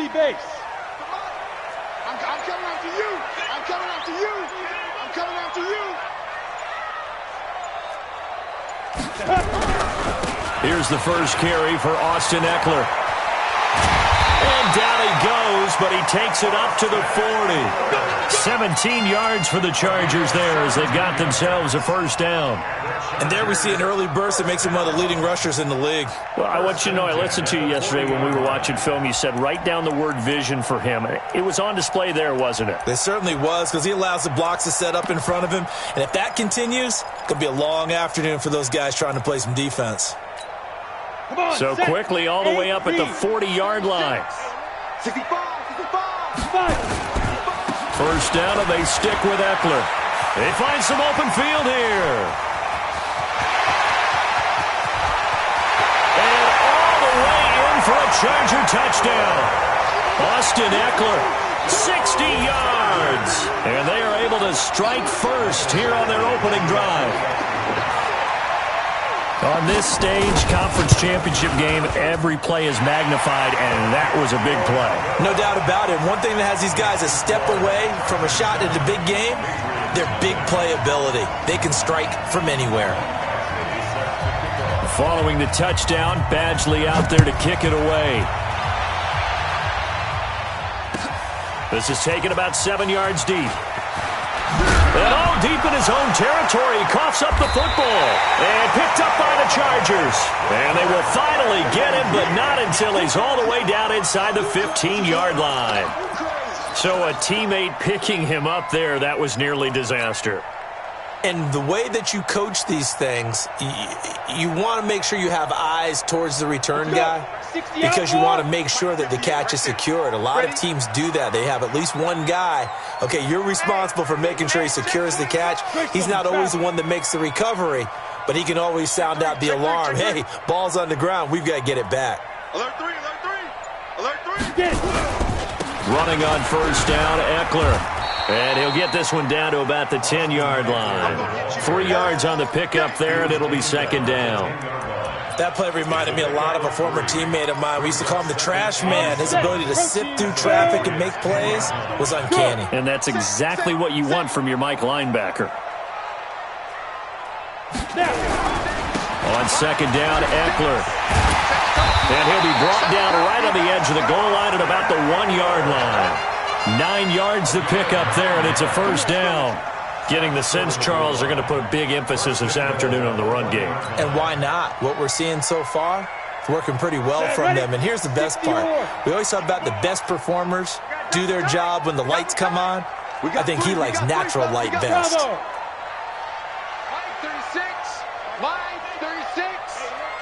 utility base. I'm coming after you. I'm coming after you. I'm coming after you. Here's the first carry for Austin Eckler. And down he goes, but he takes it up to the 40. 17 yards for the Chargers there as they've got themselves a first down. And there we see an early burst that makes him one of the leading rushers in the league. Well, I want you to know, I listened to you yesterday when we were watching film. You said write down the word vision for him. It was on display there, wasn't it? It certainly was, because he allows the blocks to set up in front of him. And if that continues, it's going to be a long afternoon for those guys trying to play some defense. So quickly all the way up at the 40-yard line. 65. First down, and they stick with Eckler. They find some open field here. And all the way in for a Charger touchdown. Austin Eckler, 60 yards. And they are able to strike first here on their opening drive. On this stage, conference championship game, every play is magnified, and that was a big play. No doubt about it. One thing that has these guys a step away from a shot at the big game, their big play ability. They can strike from anywhere. Following the touchdown, Badgley out there to kick it away. This is taken about 7 yards deep. And all deep in his own territory, he coughs up the football. And picked up by the Chargers. And they will finally get him, but not until he's all the way down inside the 15-yard line. So a teammate picking him up there, that was nearly disaster. And the way that you coach these things, you want to make sure you have eyes towards the return guy because you want to make sure that the catch is secured. A lot of teams do that. They have at least one guy. Okay, you're responsible for making sure he secures the catch. He's not always the one that makes the recovery, but he can always sound out the alarm. Hey, ball's on the ground. We've got to get it back. Alert 3, alert 3, alert 3. Running on first down, Eckler. And he'll get this one down to about the 10-yard line. 3 yards on the pickup there, and it'll be second down. That play reminded me a lot of a former teammate of mine. We used to call him the trash man. His ability to sift through traffic and make plays was uncanny. And that's exactly what you want from your Mike linebacker. On second down, Eckler. And he'll be brought down right on the edge of the goal line at about the 1-yard line. 9 yards to pick up there, and it's a first down. Getting the sense, Charles, are going to put a big emphasis this afternoon on the run game. And why not? What we're seeing so far, it's working pretty well from them. And here's the best part. We always talk about the best performers do their job when the lights come on. I think he likes natural light best. Line 36. Line 36.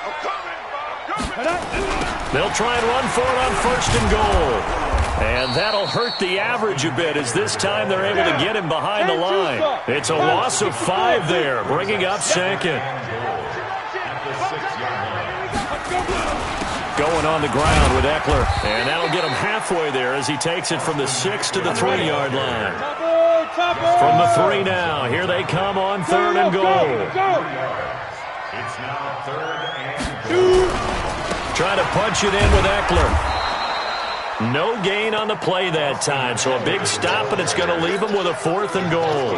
I'm coming. They'll try and run for it on first and goal. And that'll hurt the average a bit as this time they're able to get him behind the line. It's a loss of 5 there, bringing up second. Going on the ground with Eckler. And that'll get him halfway there as he takes it from the 6 to the 3-yard line. From the 3 now, here they come on third and goal. It's now third and goal. Trying to punch it in with Eckler. No gain on the play that time, so a big stop, and it's going to leave him with a 4th and goal.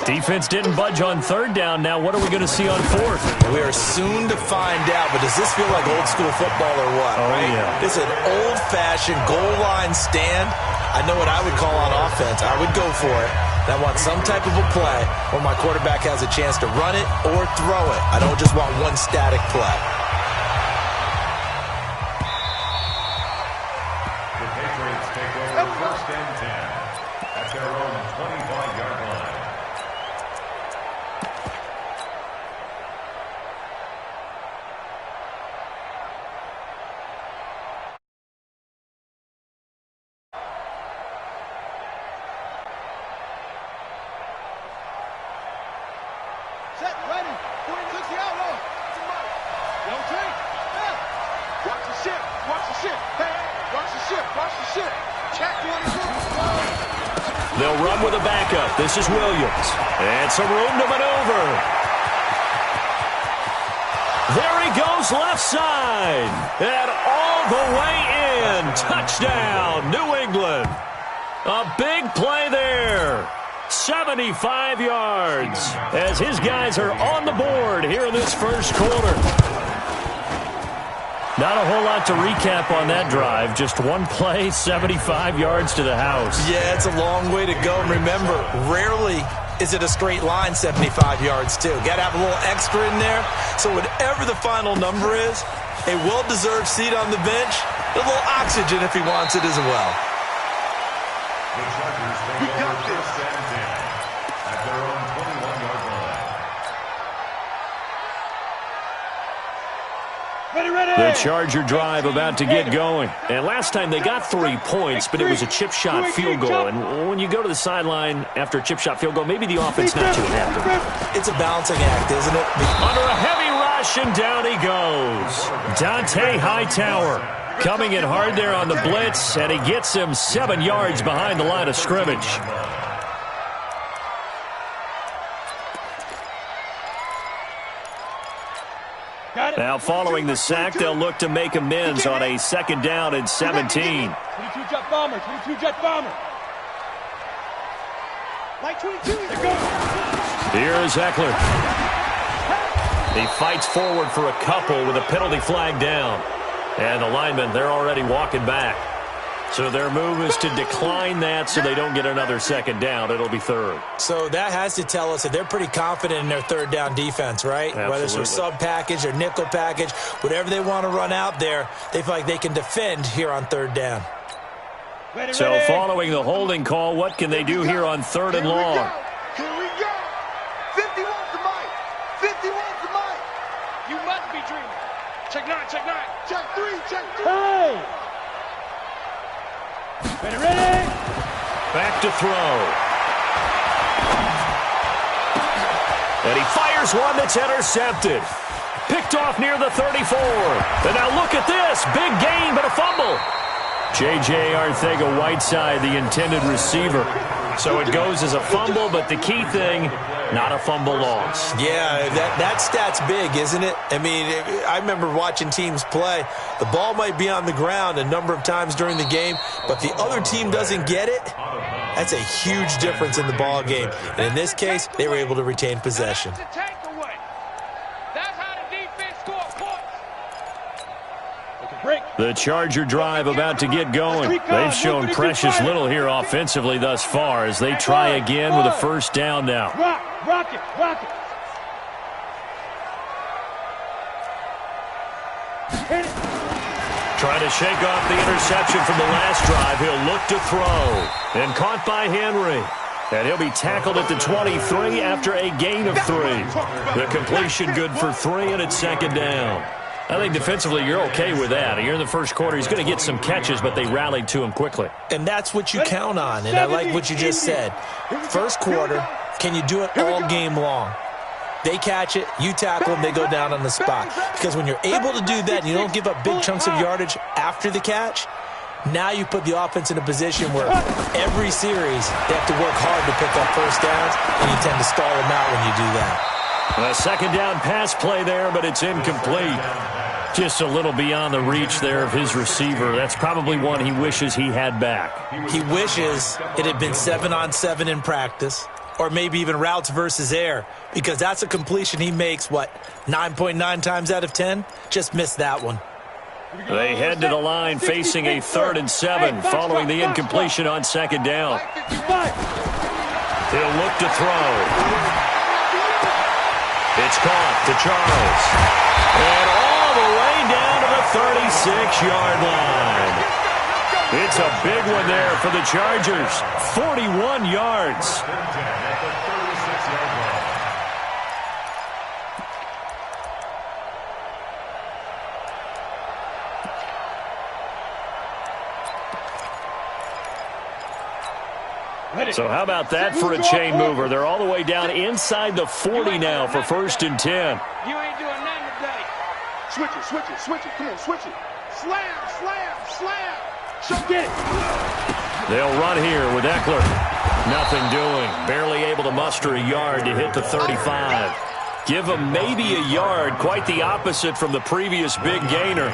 Defense didn't budge on third down. Now what are we going to see on 4th? We are soon to find out, but does this feel like old school football or what? Oh, right? yeah. It's an old-fashioned goal line stand. I know what I would call on offense. I would go for it. And I want some type of a play where my quarterback has a chance to run it or throw it. I don't just want one static play. First and 10 at their own 25-yard line. Set, ready. 46 out roll. Young Trey. Watch the ship. Watch the ship. Hey, watch the ship. Watch the ship. They'll run with a backup. This is Williams. And some room to maneuver. There he goes left side. And all the way in. Touchdown, New England. A big play there. 75 yards as his guys are on the board here in this first quarter. Not a whole lot to recap on that drive. Just one play, 75 yards to the house. Yeah, it's a long way to go. And remember, rarely is it a straight line 75 yards, too. Got to have a little extra in there. So whatever the final number is, a well-deserved seat on the bench, a little oxygen if he wants it as well. The Chargers take over first and 10 at their own 21-yard line. The Charger drive about to get going. And last time they got 3 points, but it was a chip shot field goal. And when you go to the sideline after a chip shot field goal, maybe the offense not too happy. It's a balancing act, isn't it? Under a heavy rush, and down he goes. Dante Hightower coming in hard there on the blitz, and he gets him 7 yards behind the line of scrimmage. Now following the sack, they'll look to make amends on a 2nd down and 17. 22-jet bomber, 22-jet bomber. Like 22, Here's Eckler. He fights forward for a couple with a penalty flag down. And the linemen, they're already walking back. So their move is to decline that so they don't get another 2nd down. It'll be 3rd. So that has to tell us that they're pretty confident in their 3rd down defense, right? Absolutely. Whether it's their sub package or nickel package, whatever they want to run out there, they feel like they can defend here on 3rd down. So following the holding call, what can they do here on 3rd and long? Here we go. 51's the mic. 51's the mic. You must be dreaming. Check 9, check 9. Check 3, check 3. Hey! Ready? Back to throw. And he fires one that's intercepted. Picked off near the 34. And now look at this. Big gain, but a fumble. J.J. Arcega-Whiteside, the intended receiver. So it goes as a fumble, but the key thing, not a fumble loss. Yeah, that stat's big, isn't it? I mean, I remember watching teams play. The ball might be on the ground a number of times during the game, but the other team doesn't get it. That's a huge difference in the ball game. And in this case, they were able to retain possession. The Charger drive about to get going. They've shown precious little here offensively thus far as they try again with a 1st down now. Rock it. Trying to shake off the interception from the last drive. He'll look to throw. And caught by Henry. And he'll be tackled at the 23 after a gain of 3. The completion good for 3, and it's 2nd down. I think defensively you're okay with that. You're in the first quarter. He's going to get some catches, but they rallied to him quickly. And that's what you count on, and I like what you just said. First quarter, can you do it all game long? They catch it, you tackle them, they go down on the spot. Because when you're able to do that and you don't give up big chunks of yardage after the catch, now you put the offense in a position where every series they have to work hard to pick up 1st downs, and you tend to stall them out when you do that. A 2nd down pass play there, but it's incomplete. Just a little beyond the reach there of his receiver. That's probably one he wishes he had back. He wishes it had been 7-on-7 in practice, or maybe even routes versus air, because that's a completion he makes, 9.9 times out of 10? Just missed that one. They head to the line facing a 3rd and 7 following the incompletion on 2nd down. He'll look to throw. It's caught to Charles. And all the way down to the 36-yard line. It's a big one there for the Chargers. 41 yards. So how about that for a chain mover? They're all the way down inside the 40 now for 1st and 10. You ain't doing nothing today. Switch it. Come on, switch it. Slam. So get it. They'll run here with Eckler. Nothing doing. Barely able to muster a yard to hit the 35. Give him maybe a yard, quite the opposite from the previous big gainer.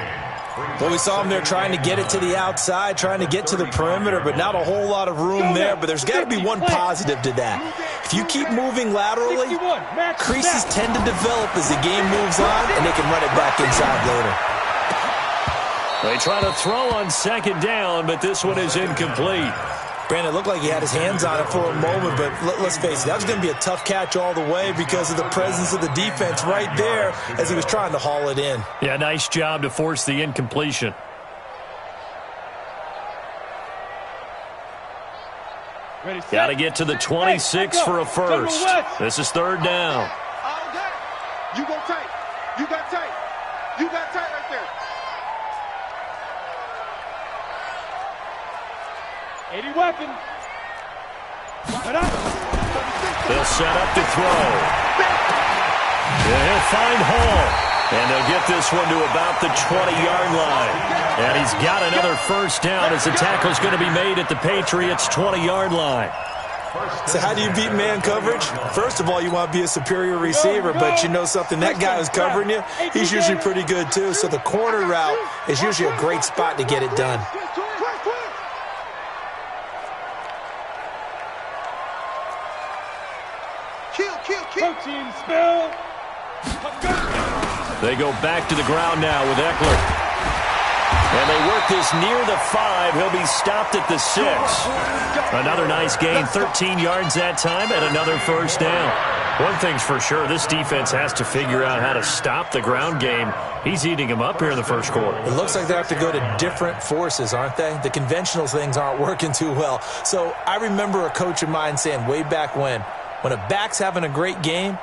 Well, we saw him there trying to get it to the outside, trying to get to the perimeter, but not a whole lot of room there. But there's got to be one positive to that. If you keep moving laterally, creases tend to develop as the game moves on, and they can run it back inside later. They try to throw on second down, but this one is incomplete. Brandon, it looked like he had his hands on it for a moment, but let's face it, that was going to be a tough catch all the way because of the presence of the defense right there as he was trying to haul it in. Yeah, nice job to force the incompletion. Got to get to the 26 for a first. This is third down. You go tight. You got tight. You got tight right there. 80 weapon. They'll set up to throw. And he'll find Hall. And they'll get this one to about the 20-yard line. And he's got another first down as the tackle's going to be made at the Patriots' 20-yard line. So how do you beat man coverage? First of all, you want to be a superior receiver, but you know something, that guy who's covering you, he's usually pretty good too. So the corner route is usually a great spot to get it done. Protein spill. They go back to the ground now with Eckler. And they work this near the 5. He'll be stopped at the 6. Another nice gain, 13 yards that time, and another first down. One thing's for sure, this defense has to figure out how to stop the ground game. He's eating him up here in the first quarter. It looks like they have to go to different forces, aren't they? The conventional things aren't working too well. So I remember a coach of mine saying way back when a back's having a great game,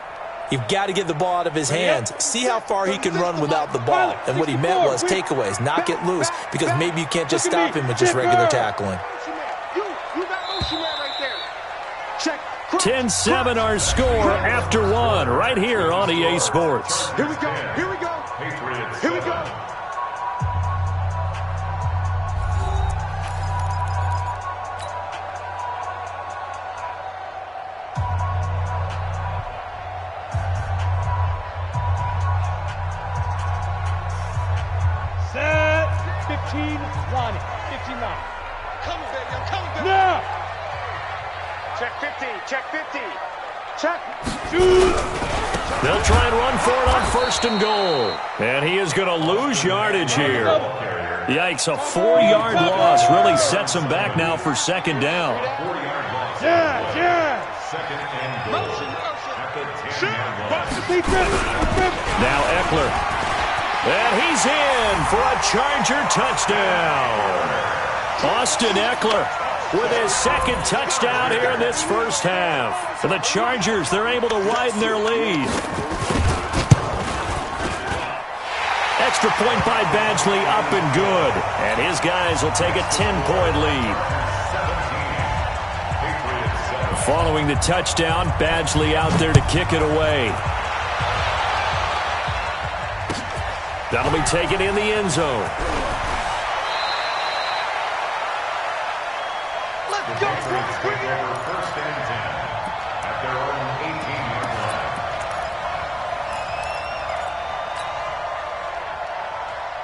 you've got to get the ball out of his hands. See how far he can run without the ball. And what he meant was takeaways, knock it loose, because maybe you can't just stop him with just regular tackling. 10-7 our score after one right here on EA Sports. Here we go. Here we go. Patriots. Here we go. Set. 15, Ronnie. 15-9. Coming, baby. I'm coming, baby. Now. Check 50. Check 50. Check. They'll try and run for it on first and goal. And he is going to lose yardage here. Yikes, a 4-yard loss really sets him back now for second down. Yeah. Second and goal. Now Eckler. And he's in for a Charger touchdown. Austin Eckler with his second touchdown here in this first half. For the Chargers, they're able to widen their lead. Extra point by Badgley, up and good. And his guys will take a 10-point lead. Following the touchdown, Badgley out there to kick it away. That'll be taken in the end zone. Let's go. Patriots take over first and 10 at their own 18-yard line.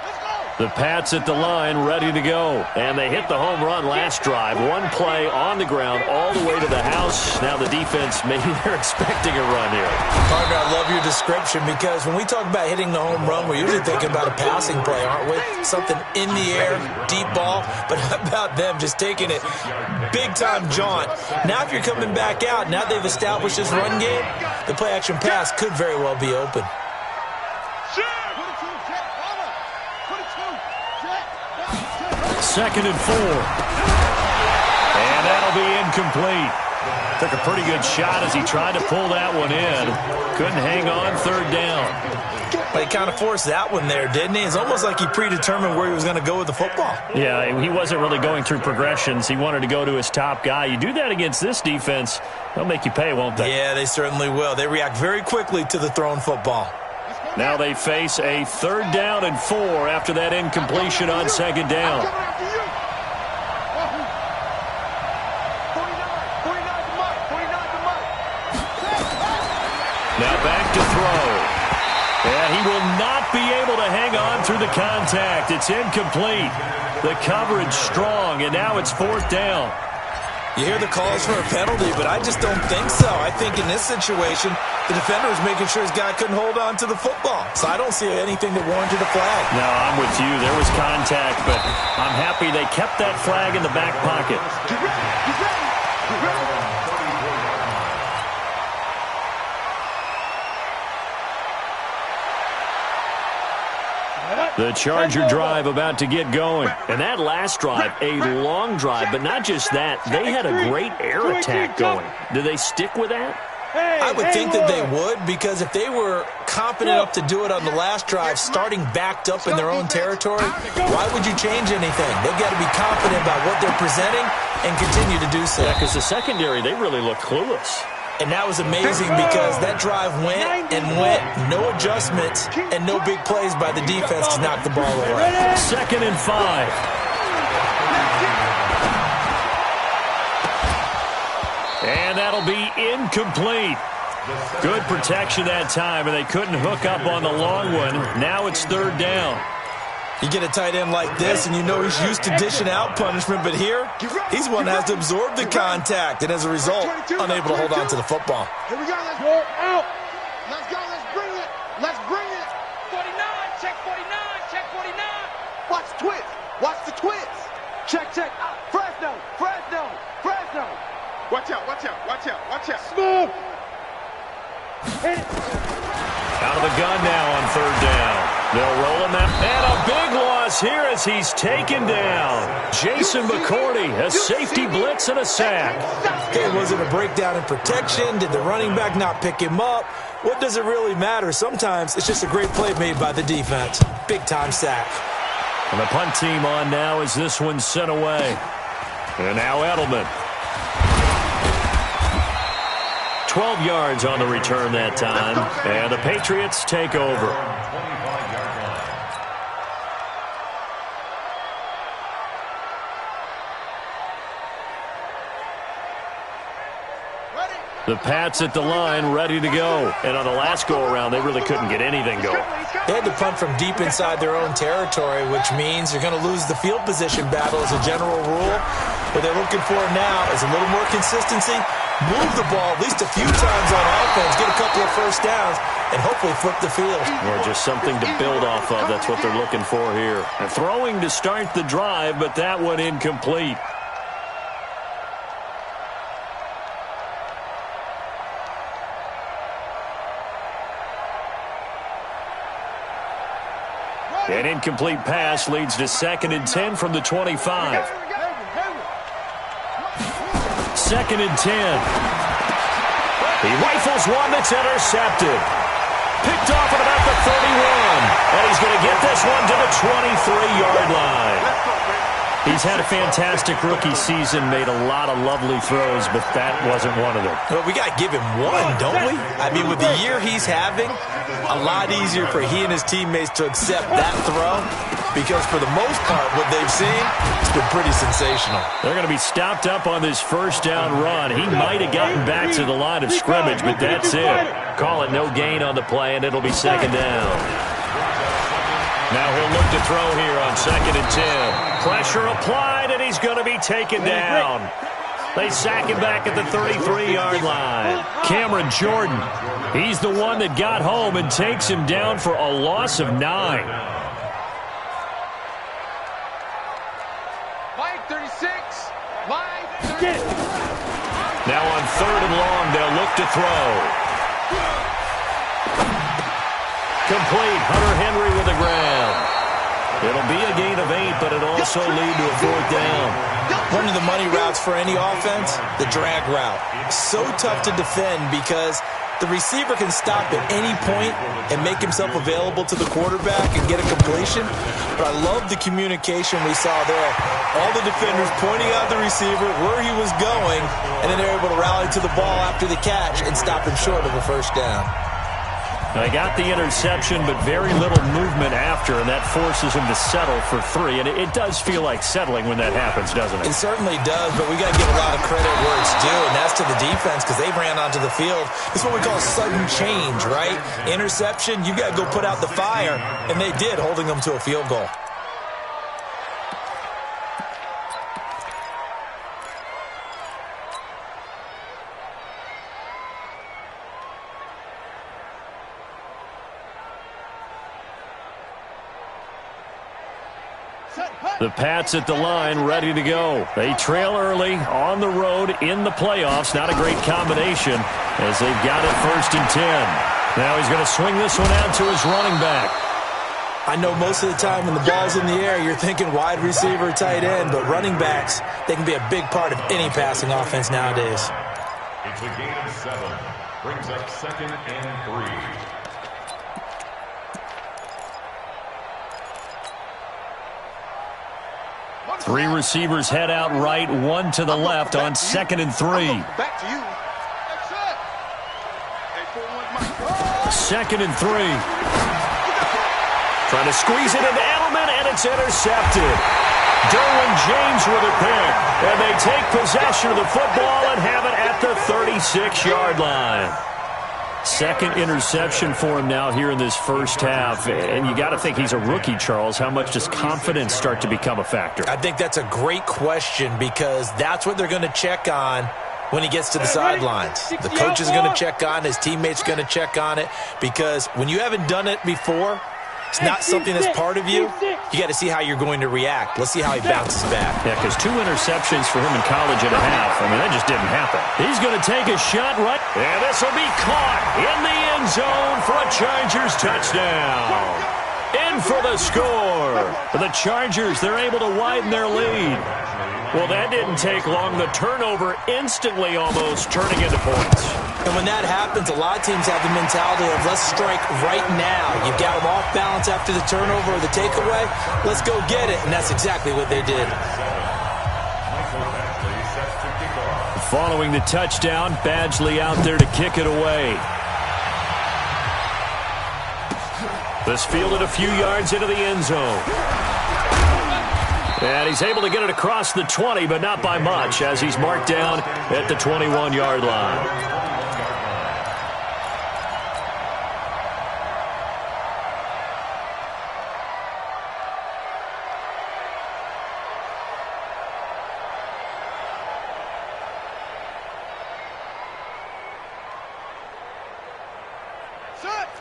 Let's go. The Pats at the line, ready to go. And they hit the home run last drive. One play on the ground all the way to the house. Now the defense, maybe they're expecting a run here. Partner, I love your description because when we talk about hitting the home run, we're usually thinking about a passing play, aren't we? Something in the air, deep ball. But how about them just taking it big-time jaunt? Now if you're coming back out, now they've established this run game, the play-action pass could very well be open. Second and 4. And that'll be incomplete. Took a pretty good shot as he tried to pull that one in. Couldn't hang on, third down. But he kind of forced that one there, didn't he? It's almost like he predetermined where he was going to go with the football. Yeah, he wasn't really going through progressions. He wanted to go to his top guy. You do that against this defense, they'll make you pay, won't they? Yeah, they certainly will. They react very quickly to the thrown football. Now they face a third down and 4 after that incompletion on second down. Now back to throw. throw. And he will not be able to hang on through the contact. It's incomplete. The coverage strong, and now it's 4th down. You hear the calls for a penalty, but I just don't think so. I think in this situation, the defender was making sure his guy couldn't hold on to the football. So I don't see anything that warranted a flag. No, I'm with you. There was contact, but I'm happy they kept that flag in the back pocket. The Charger drive about to get going. And that last drive, a long drive, but not just that. They had a great air attack going. Do they stick with that? I would think that they would, because if they were confident enough to do it on the last drive, starting backed up in their own territory, why would you change anything? They've got to be confident about what they're presenting and continue to do so. Yeah, because the secondary, they really look clueless. And that was amazing because that drive went and went, no adjustments, and no big plays by the defense to knock the ball away. 2nd and 5. And that'll be incomplete. Good protection that time, and they couldn't hook up on the long one. Now it's 3rd down. You get a tight end like this, and you know he's used to dishing out punishment, but here, he's one that has to absorb the contact, and as a result, unable to hold on to the football. Here we go, let's go, out. Let's go, let's bring it. Let's bring it. 49, check 49, check 49. Watch the twist. Watch the twist. Check, check. Fresno, Fresno, Fresno. Watch out, watch out, watch out, watch out. Smooth. Out of the gun now on 3rd down. They'll roll him out. And a big loss here as he's taken down. Jason McCourty, a safety blitz and a sack. Okay, was it a breakdown in protection? Did the running back not pick him up? What does it really matter? Sometimes it's just a great play made by the defense. Big-time sack. And the punt team on now as this one's sent away. And now Edelman. 12 yards on the return that time. And the Patriots take over. The Pats at the line, ready to go. And on the last go-around, they really couldn't get anything going. They had to punt from deep inside their own territory, which means you're going to lose the field position battle as a general rule. What they're looking for now is a little more consistency, move the ball at least a few times on offense, get a couple of first downs, and hopefully flip the field. Or just something to build off of. That's what they're looking for here. And throwing to start the drive, but that one incomplete. An incomplete pass leads to 2nd and 10 from the 25. 2nd and 10. He rifles one that's intercepted. Picked off at about the 31. And he's going to get this one to the 23-yard line. He's had a fantastic rookie season, made a lot of lovely throws, but that wasn't one of them. Well, we got to give him one, don't we? I mean, with the year he's having, a lot easier for he and his teammates to accept that throw because for the most part, what they've seen, it's been pretty sensational. They're going to be stopped up on this 1st down run. He might have gotten back to the line of scrimmage, but that's it. Call it no gain on the play, and it'll be 2nd down. Now he'll look to throw here on 2nd and 10. Pressure applied, and he's going to be taken down. They sack him back at the 33-yard line. Cameron Jordan, he's the one that got home and takes him down for a loss of 9. Line 36. Line 36. Now on 3rd and long, they'll look to throw. Complete. Hunter Henry with the grab. It'll be a gain of 8, but it'll also lead to a 4th down. One of the money routes for any offense, the drag route. So tough to defend because the receiver can stop at any point and make himself available to the quarterback and get a completion. But I love the communication we saw there. All the defenders pointing out the receiver, where he was going, and then they're able to rally to the ball after the catch and stop him short of a 1st down. They got the interception, but very little movement after, and that forces him to settle for 3. And it does feel like settling when that happens, doesn't it? It certainly does, but we got to give a lot lot of credit where it's due, and that's to the defense because they ran onto the field. It's what we call sudden change, right? Interception, you got to go put out the fire, and they did, holding them to a field goal. The Pats at the line, ready to go. They trail early on the road in the playoffs. Not a great combination as they've got it 1st and 10. Now he's going to swing this one out to his running back. I know most of the time when the ball's in the air, you're thinking wide receiver, tight end, but running backs, they can be a big part of any passing offense nowadays. It's a gain of 7. Brings up 2nd and 3. Three receivers head out right, one to the left on 2nd and 3. Back to you. 2nd and 3. Trying to squeeze it into Edelman, and it's intercepted. Derwin James with a pick, and they take possession of the football and have it at the 36-yard line. Second interception for him now here in this first half. And you got to think he's a rookie, Charles. How much does confidence start to become a factor? I think that's a great question because that's what they're going to check on when he gets to the sidelines. The coach is going to check on, his teammates are going to check on it because when you haven't done it before, it's not something that's part of you. You got to see how you're going to react. Let's see how he bounces back. Yeah, because 2 interceptions for him in college and a half. I mean, that just didn't happen. He's going to take a shot right. And this will be caught in the end zone for a Chargers touchdown. In for the score. For the Chargers, they're able to widen their lead. Well, that didn't take long. The turnover instantly almost turning into points. And when that happens, a lot of teams have the mentality of let's strike right now. You've got them off balance after the turnover or the takeaway. Let's go get it. And that's exactly what they did. Following the touchdown, Badgley out there to kick it away. This fielded a few yards into the end zone. And he's able to get it across the 20, but not by much, as he's marked down at the 21-yard line.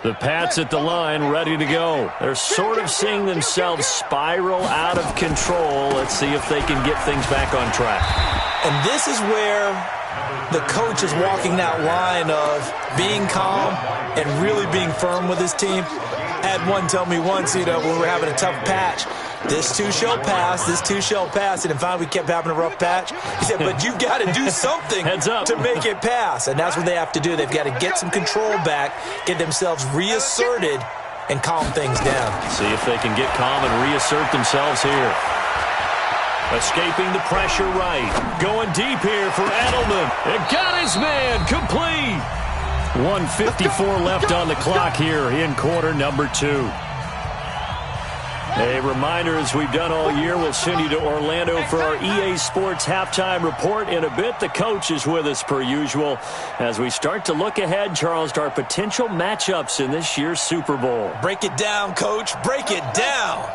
The Pats at the line, ready to go. They're sort of seeing themselves spiral out of control. Let's see if they can get things back on track. And this is where the coach is walking that line of being calm and really being firm with his team. I had one tell me once, when we were having a tough patch, this too shall pass, this too shall pass. And finally we kept having a rough patch. He said, but you've got to do something to make it pass. And that's what they have to do. They've got to get some control back, get themselves reasserted, and calm things down. See if they can get calm and reassert themselves here. Escaping the pressure right. Going deep here for Edelman. It got his man complete. 1:54 left on the clock here in quarter number 2. A reminder, as we've done all year, we'll send you to Orlando for our EA Sports halftime report in a bit. The coach is with us per usual as we start to look ahead, Charles, to our potential matchups in this year's Super Bowl. Break it down, Coach. Break it down.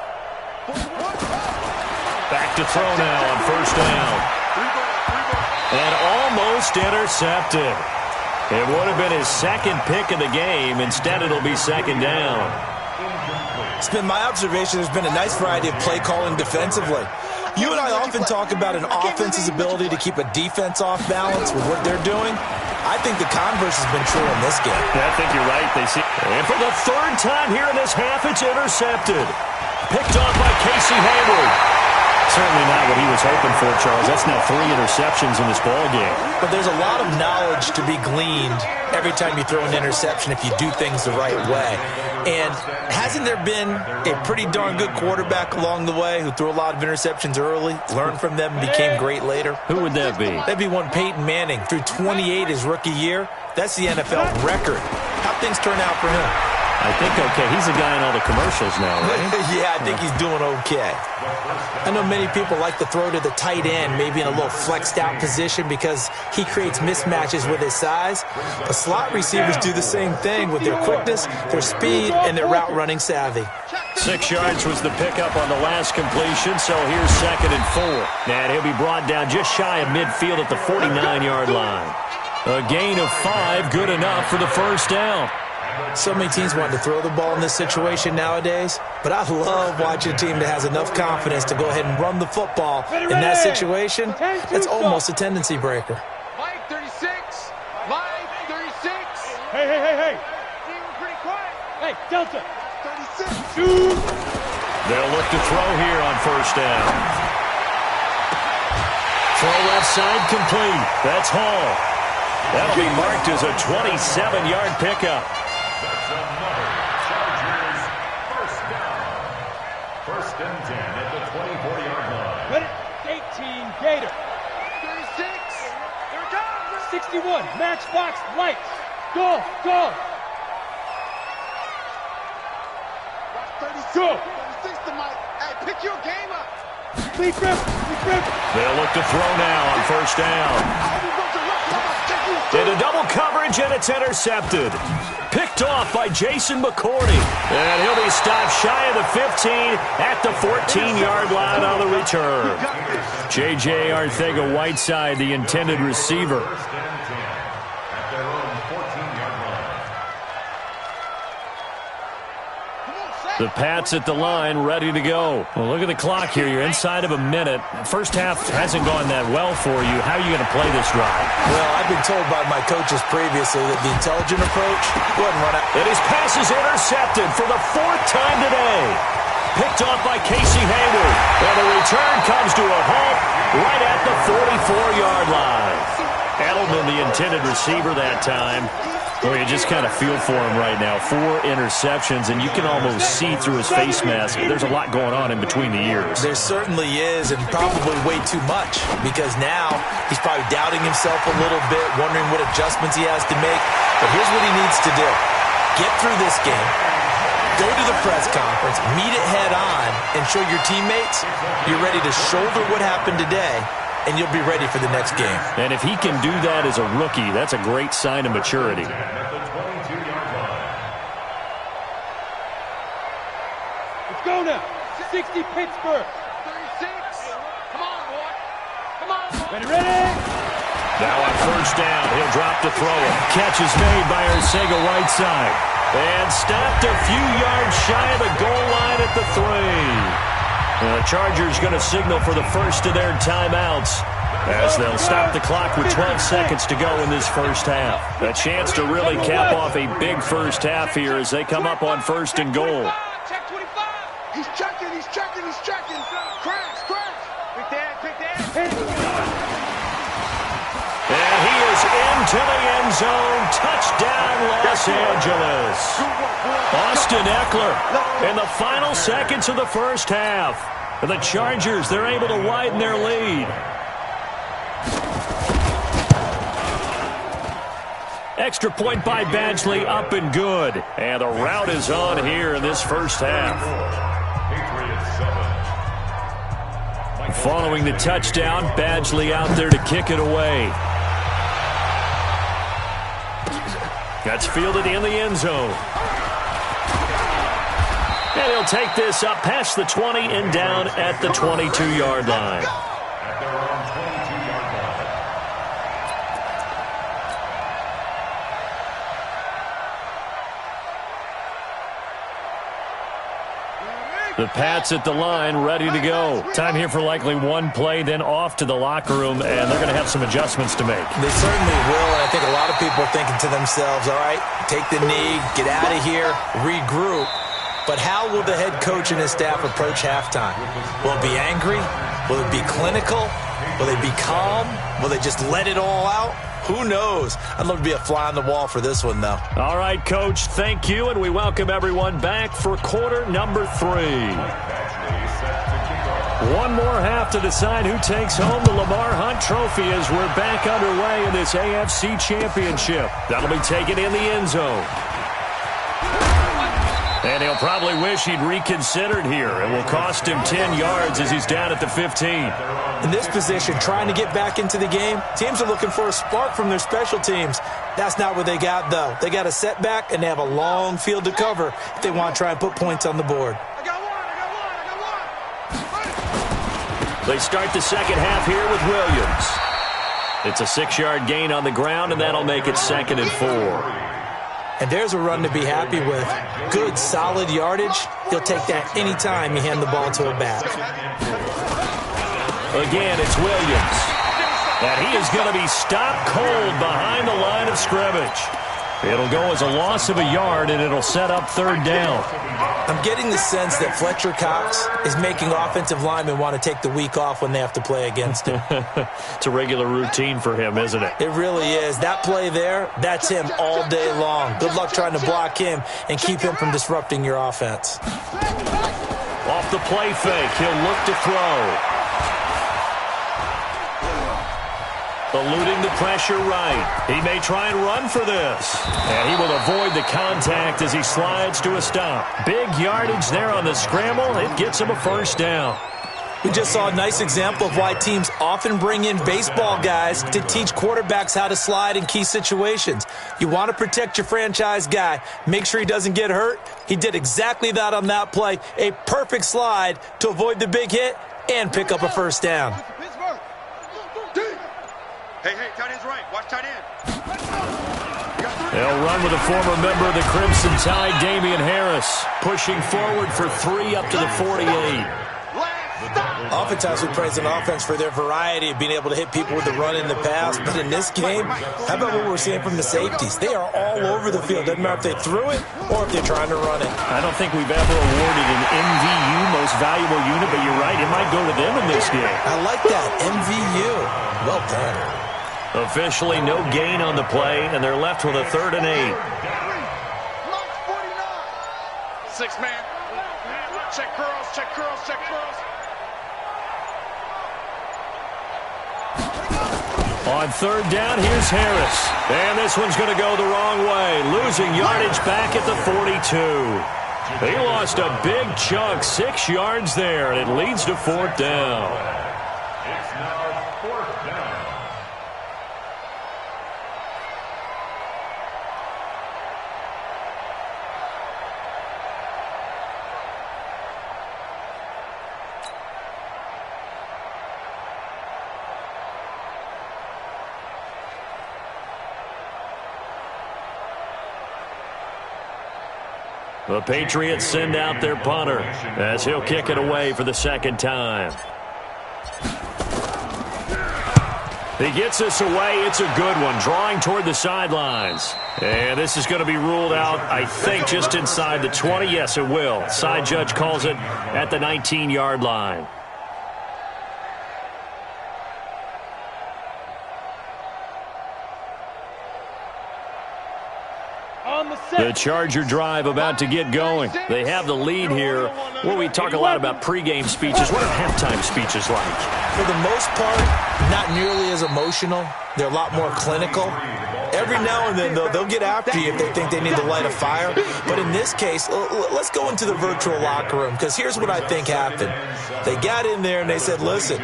Back to throw now on first down. And almost intercepted. It would have been his second pick of the game. Instead, it'll be second down. It's been my observation there's been a nice variety of play calling defensively. You and I often talk about an offense's ability to keep a defense off balance with what they're doing. I think the converse has been true in this game. Yeah, I think you're right. And for the third time here in this half, it's intercepted. Picked off by Casey Hayward. Certainly not what he was hoping for, Charles. That's now 3 interceptions in this ball game. But there's a lot of knowledge to be gleaned every time you throw an interception if you do things the right way. And hasn't there been a pretty darn good quarterback along the way who threw a lot of interceptions early, learned from them, and became great later? Who would that be? That'd be one Peyton Manning. Threw 28 his rookie year. That's the NFL record. How'd things turn out for him? I think okay. He's the guy in all the commercials now, right? Yeah, I think he's doing okay. I know many people like to throw to the tight end, maybe in a little flexed out position because he creates mismatches with his size. But slot receivers do the same thing with their quickness, their speed, and their route running savvy. 6 yards was the pickup on the last completion, so here's 2nd and 4. And he'll be brought down just shy of midfield at the 49-yard line. A gain of 5, good enough for the first down. So many teams want to throw the ball in this situation nowadays, but I love watching a team that has enough confidence to go ahead and run the football in that situation. That's almost a tendency breaker. Mike 36. Mike 36. Hey. Pretty quiet. Hey, Delta. 36. Shoot. They'll look to throw here on first down. Throw left side complete. That's Hall. That'll be marked as a 27-yard pickup. That's another Chargers first down. 1st and 10 at the 24-yard line. Ready? 18, Gator. 36. Here it comes. 61, Matchbox Lights. Go. 36. Go. 36 to Mike. Hey, pick your game up. Lead grip. They'll look to throw now on first down. Into double coverage, and it's intercepted. Picked off by Jason McCourty. And he'll be stopped shy of the 15 at the 14-yard line on the return. J.J. Arcega-Whiteside, the intended receiver. 1st and 10 at their own 14-yard line. The Pats at the line, ready to go. Well, look at the clock here. You're inside of a minute. First half hasn't gone that well for you. How are you going to play this drive? Well, I've been told by my coaches previously that the intelligent approach, go ahead and run out. And his pass is intercepted for the 4th time today. Picked off by Casey Hayward. And the return comes to a halt right at the 44-yard line. Edelman, the intended receiver that time. Well, you just kind of feel for him right now. 4 interceptions, and you can almost see through his face mask. There's a lot going on in between the ears. There certainly is, and probably way too much, because now he's probably doubting himself a little bit, wondering what adjustments he has to make. But here's what he needs to do. Get through this game, go to the press conference, meet it head on, and show your teammates you're ready to shoulder what happened today, and you'll be ready for the next game. And if he can do that as a rookie, that's a great sign of maturity. At the 22-yard line. Let's go now. 60, Pittsburgh. 36. Come on, boy. Come on, boy. Ready? Now on first down, he'll drop to throw it. Catch is made by Arcega-Whiteside. And stopped a few yards shy of the goal line at the 3. The Chargers going to signal for the first of their timeouts as they'll stop the clock with 12 seconds to go in this first half. A chance to really cap off a big first half here as they come up on 1st and goal. Check 25. He's checking. Crash. Quick there. And he is into the end zone. Touchdown, Los Angeles. Austin Eckler in the final seconds of the first half. The Chargers, they're able to widen their lead. Extra point by Badgley, up and good. And the rout is on here in this first half. Patriots 7. Following the touchdown, Badgley out there to kick it away. That's fielded in the end zone. And he'll take this up past the 20 and down at the 22-yard line. At their own 22-yard line. The Pats at the line, ready to go. Time here for likely one play, then off to the locker room, and they're going to have some adjustments to make. They certainly will, and I think a lot of people are thinking to themselves, all right, take the knee, get out of here, regroup. But how will the head coach and his staff approach halftime? Will it be angry? Will it be clinical? Will they be calm? Will they just let it all out? Who knows? I'd love to be a fly on the wall for this one, though. All right, Coach, thank you, and we welcome everyone back for quarter number 3. One more half to decide who takes home the Lamar Hunt Trophy as we're back underway in this AFC Championship. That'll be taken in the end zone. And he'll probably wish he'd reconsidered here. It will cost him 10 yards as he's down at the 15. In this position, trying to get back into the game, teams are looking for a spark from their special teams. That's not what they got, though. They got a setback, and they have a long field to cover if they want to try and put points on the board. They start the second half here with Williams. It's a 6-yard gain on the ground, and that'll make it 2nd and 4. And there's a run to be happy with. Good, solid yardage. He'll take that any time you hand the ball to a back. Again, it's Williams. And he is going to be stopped cold behind the line of scrimmage. It'll go as a loss of a yard, and it'll set up 3rd down. I'm getting the sense that Fletcher Cox is making offensive linemen want to take the week off when they have to play against him. It's a regular routine for him, isn't it? It really is. That play there, that's him all day long. Good luck trying to block him and keep him from disrupting your offense. Off the play fake, he'll look to throw. Eluding the pressure right. He may try and run for this. And he will avoid the contact as he slides to a stop. Big yardage there on the scramble. It gets him a 1st down. We just saw a nice example of why teams often bring in baseball guys to teach quarterbacks how to slide in key situations. You want to protect your franchise guy. Make sure he doesn't get hurt. He did exactly that on that play. A perfect slide to avoid the big hit and pick up a 1st down. Hey, tight end's right. Watch tight end. They'll run with a former member of the Crimson Tide, Damian Harris, pushing forward for 3 up to the 48. Oftentimes we praise an offense for their variety of being able to hit people with the run in the pass, but in this game, how about what we're seeing from the safeties? They are all over the field. Doesn't matter if they threw it or if they're trying to run it. I don't think we've ever awarded an MVU, most valuable unit, but you're right, it might go to them in this game. I like that, MVU. Well done. Officially no gain on the play, and they're left with a 3rd and 8. 6-man. Check curls, check curls, check curls. On 3rd down, here's Harris. And this one's going to go the wrong way. Losing yardage back at the 42. He lost a big chunk, 6 yards there, and it leads to 4th down. It's now 4th down. The Patriots send out their punter as he'll kick it away for the 2nd time. He gets this away. It's a good one, drawing toward the sidelines. And this is going to be ruled out, I think, just inside the 20. Yes, it will. Side judge calls it at the 19-yard line. The Charger drive about to get going. They have the lead here. Well, we talk a lot about pregame speeches. What are halftime speeches like? For the most part, not nearly as emotional. They're a lot more clinical. Every now and then, though, they'll get after you if they think they need to light a fire. But in this case, let's go into the virtual locker room, because here's what I think happened. They got in there and they said, listen,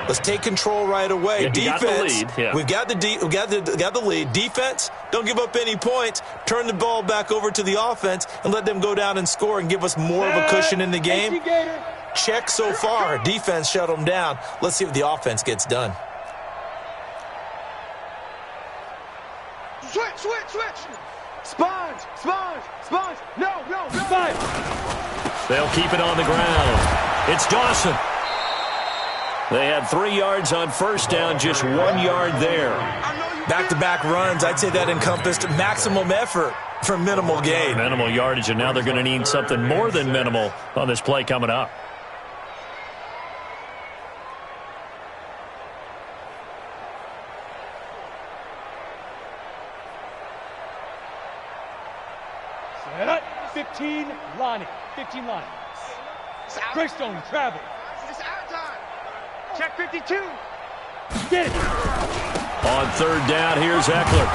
let's take control right away. Yeah, defense, we've got the lead. Defense, don't give up any points. Turn the ball back over to the offense and let them go down and score and give us more of a cushion in the game. Check so far. Defense shut them down. Let's see what the offense gets done. Switch. Sponge. No. Sponge. They'll keep it on the ground. It's Dawson. They had 3 yards on 1st down, just 1 yard there. Back-to-back runs, I'd say that encompassed maximum effort for minimal gain. Minimal yardage, and now they're going to need something more than minimal on this play coming up. Set. 15 Lonnie. Greystone travel. It's our time. Check 52. Get it. On 3rd down, here's Eckler.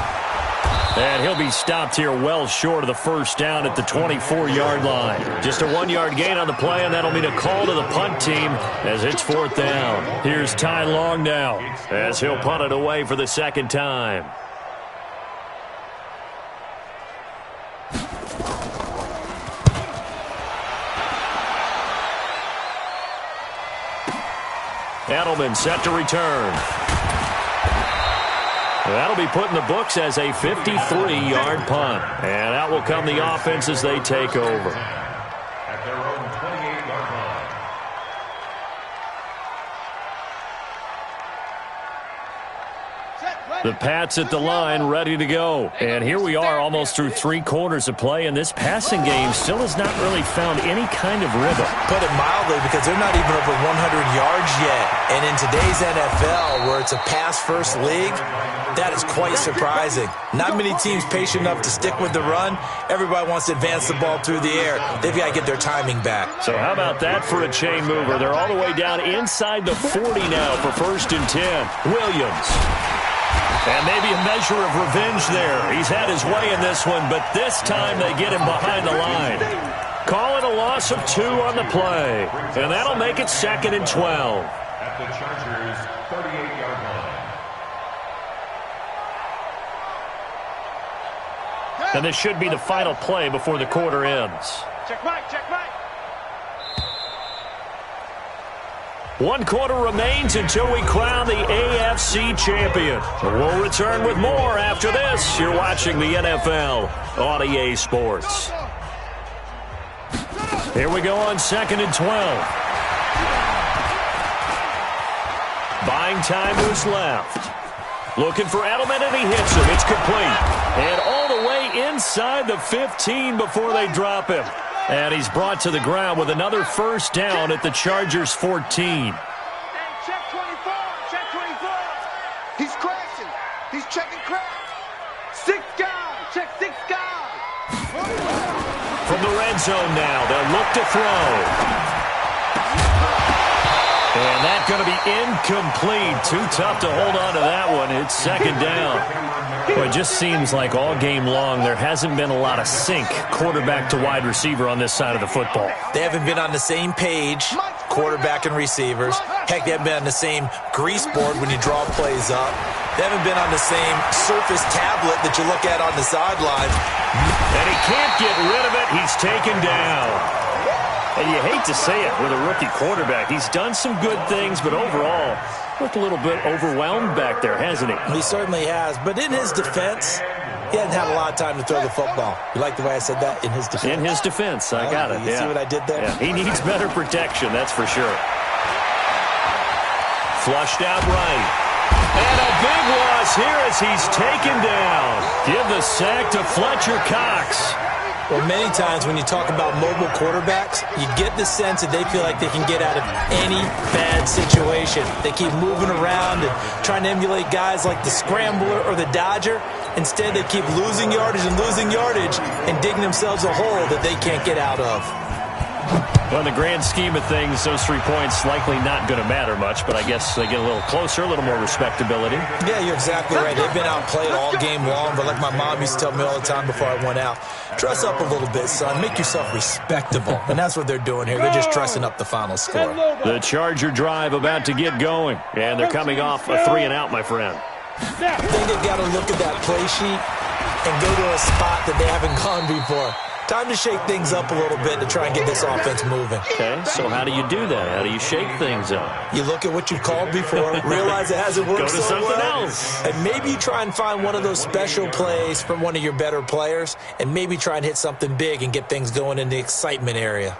And he'll be stopped here well short of the first down at the 24-yard line. Just a 1-yard gain on the play, and that'll mean a call to the punt team as it's 4th down. Here's Ty Long now as he'll punt it away for the second time. Edelman set to return. That'll be put in the books as a 53-yard punt. And out will come the offense as they take over. At their own 28-yard line. The Pats at the line, ready to go. And here we are almost through 3 quarters of play, and this passing game still has not really found any kind of rhythm. Put it mildly, because they're not even over 100 yards yet. And in today's NFL, where it's a pass-first league, that is quite surprising. Not many teams patient enough to stick with the run. Everybody wants to advance the ball through the air. They've got to get their timing back. So how about that for a chain mover? They're all the way down inside the 40 now for 1st and 10. Williams. And maybe a measure of revenge there. He's had his way in this one, but this time they get him behind the line. Call it a loss of 2 on the play. And that'll make it 2nd and 12. At the Chargers' 38-yard line. And this should be the final play before the quarter ends. Check Mike, check Mike. 1 quarter remains until we crown the AFC champion. We'll return with more after this. You're watching the NFL on EA Sports. Here we go on 2nd and 12. Buying time who's left. Looking for Edelman, and he hits him. It's complete. And all the way inside the 15 before they drop him. And he's brought to the ground with another first down at the Chargers' 14. Hey, check 24, check 24. He's crashing. He's checking crack. 6 guys, check 6 guys. From the red zone now, they'll look to throw. And that's going to be incomplete. Too tough to hold on to that one. It's 2nd down. Well, it just seems like all game long there hasn't been a lot of sync quarterback to wide receiver on this side of the football. They haven't been on the same page, quarterback and receivers. Heck, they haven't been on the same grease board when you draw plays up. They haven't been on the same surface tablet that you look at on the sideline. And he can't get rid of it. He's taken down. And you hate to say it with a rookie quarterback. He's done some good things, but overall, looked a little bit overwhelmed back there, hasn't he? He certainly has. But in his defense, he hasn't had a lot of time to throw the football. You like the way I said that? In his defense? In his defense. I got it. You see what I did there? Yeah, he needs better protection, that's for sure. Flushed out right. And a big loss here as he's taken down. Give the sack to Fletcher Cox. Well, many times when you talk about mobile quarterbacks, you get the sense that they feel like they can get out of any bad situation. They keep moving around and trying to emulate guys like the Scrambler or the Dodger. Instead, they keep losing yardage and digging themselves a hole that they can't get out of. Well, in the grand scheme of things, those 3 points likely not going to matter much, but I guess they get a little closer, a little more respectability. Yeah, you're exactly right. They've been outplayed all game long, but like my mom used to tell me all the time before I went out, dress up a little bit, son. Make yourself respectable. And that's what they're doing here. They're just dressing up the final score. The Charger drive about to get going, and they're coming off a 3-and-out, my friend. I think they've got to look at that play sheet and go to a spot that they haven't gone before. Time to shake things up a little bit to try and get this offense moving. Okay, so how do you do that? How do you shake things up? You look at what you've called before, realize it hasn't worked so so something well, else. and maybe you try and find one of those special plays from one of your better players, and maybe try and hit something big and get things going in the excitement area.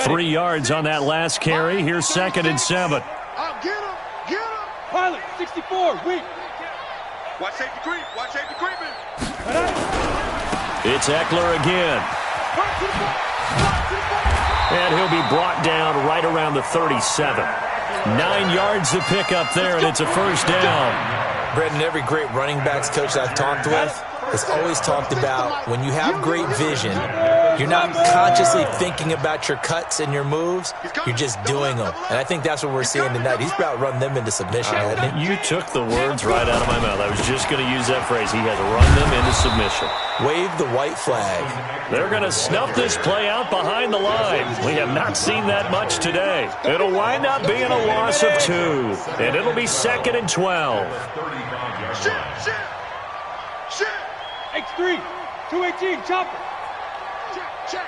3 yards on that last carry. Here's 2nd and 7. I'll get him, get him. Pilot, 64, weak. Watch safety creep, watch safety creeping. It's Eckler again. And he'll be brought down right around the 37. 9 yards to pick up there, and it's a first down. Brendan, every great running backs coach I've talked with has always talked about when you have great vision, You're not consciously thinking about your cuts and your moves. You're just doing them. And I think that's what we're seeing tonight. He's about to run them into submission, hasn't he? You took the words right out of my mouth. I was just going to use that phrase. He has run them into submission. Wave the white flag. They're going to snuff this play out behind the line. We have not seen that much today. It'll wind up being a loss of 2, and it'll be 2nd and 12. X3, 218, chopper. Check.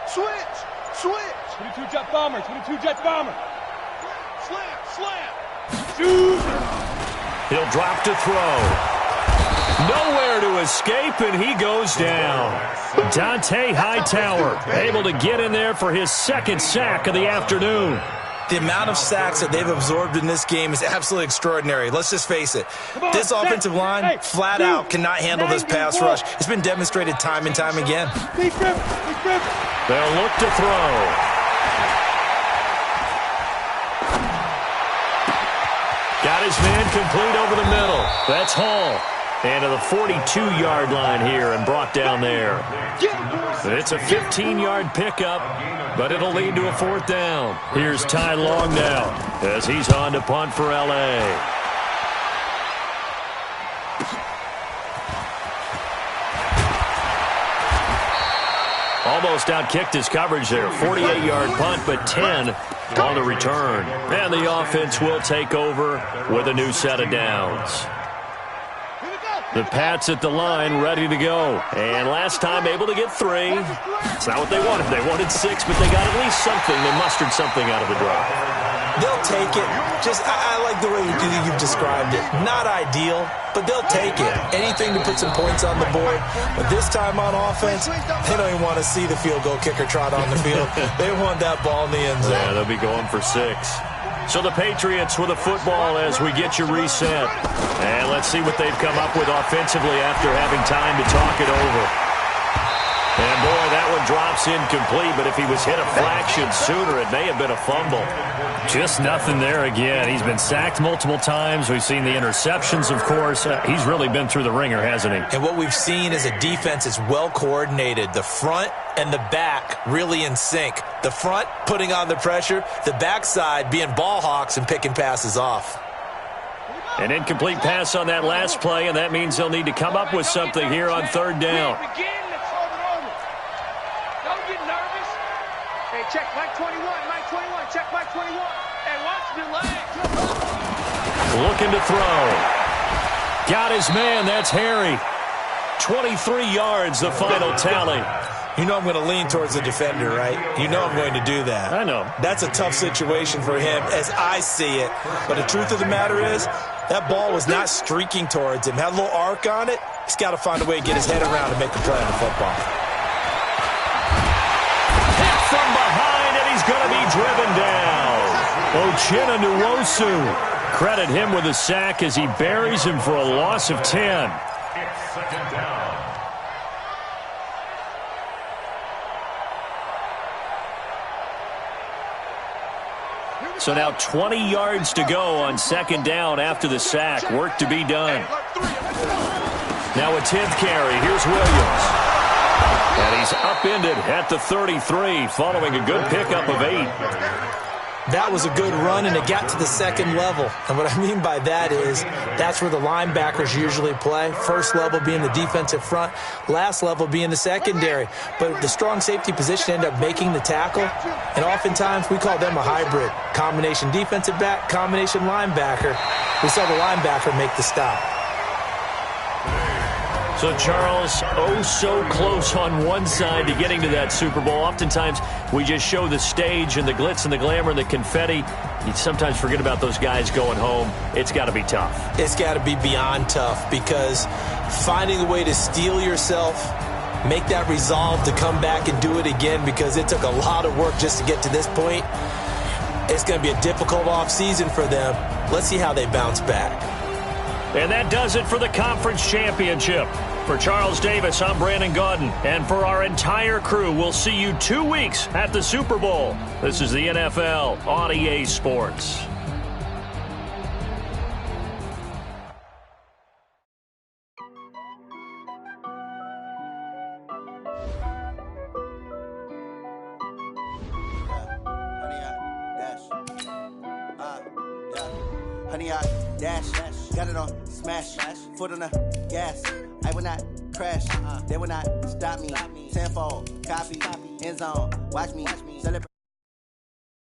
Switch. 22 jet bomber, 22 jet bomber. Slam. Shoot. He'll drop to throw. Nowhere to escape, and he goes down. Dante Hightower able to get in there for his 2nd sack of the afternoon. The amount of sacks that they've absorbed in this game is absolutely extraordinary. Let's just face it. This offensive line, flat out, cannot handle this pass rush. It's been demonstrated time and time again. They'll look to throw. Got his man complete over the middle. That's Hall. And to the 42-yard line here and brought down there. It's a 15-yard pickup, but it'll lead to a 4th down. Here's Ty Long now as he's on to punt for L.A. Almost outkicked his coverage there. 48-yard punt, but 10 on the return. And the offense will take over with a new set of downs. The Pats at the line, ready to go. And last time able to get 3. It's not what they wanted. They wanted 6, but they got at least something. They mustered something out of the drive. They'll take it. I like the way you've described it. Not ideal, but they'll take it. Anything to put some points on the board. But this time on offense, they don't even want to see the field goal kicker trot on the field. They want that ball in the end zone. Yeah, they'll be going for 6. So the Patriots with a football as we get you reset. And let's see what they've come up with offensively after having time to talk it over. And boy, that one drops incomplete, but if he was hit a fraction sooner, it may have been a fumble. Just nothing there again. He's been sacked multiple times. We've seen the interceptions, of course. He's really been through the ringer, hasn't he? And what we've seen is a defense that's well coordinated. The front and the back really in sync. The front putting on the pressure, the backside being ball hawks and picking passes off. An incomplete pass on that last play, and that means they'll need to come up with something here on 3rd down. Don't get nervous. Hey, check Mike 21, check Mike 21. Hey, watch the legs. Looking to throw. Got his man, that's Harry. 23 yards, the final tally. You know I'm going to lean towards the defender, right? You know I'm going to do that. I know. That's a tough situation for him as I see it. But the truth of the matter is, that ball was not streaking towards him. Had a little arc on it. He's got to find a way to get his head around and make the play on the football. Hit from behind, and he's going to be driven down. Uchenna Nwosu. Credit him with a sack as he buries him for a loss of 10. It's 2nd down. So now 20 yards to go on 2nd down after the sack. Work to be done. Now a 10th carry. Here's Williams. And he's upended at the 33 following a good pickup of 8. That was a good run, and it got to the 2nd level. And what I mean by that is that's where the linebackers usually play. First level being the defensive front, last level being the secondary. But the strong safety position ended up making the tackle, and oftentimes we call them a hybrid. Combination defensive back, combination linebacker. We saw the linebacker make the stop. So, Charles, oh so close on one side to getting to that Super Bowl. Oftentimes, we just show the stage and the glitz and the glamour and the confetti. You sometimes forget about those guys going home. It's got to be tough. It's got to be beyond tough because finding a way to steel yourself, make that resolve to come back and do it again because it took a lot of work just to get to this point. It's going to be a difficult offseason for them. Let's see how they bounce back. And that does it for the conference championship. For Charles Davis, I'm Brandon Gaudin. And for our entire crew, we'll see you 2 weeks at the Super Bowl. This is the NFL on EA Sports. Honey, I dash, got it on smash, foot on the gas. I will not crash, they will not stop me. Tenfold, copy, end zone, watch me celebrate.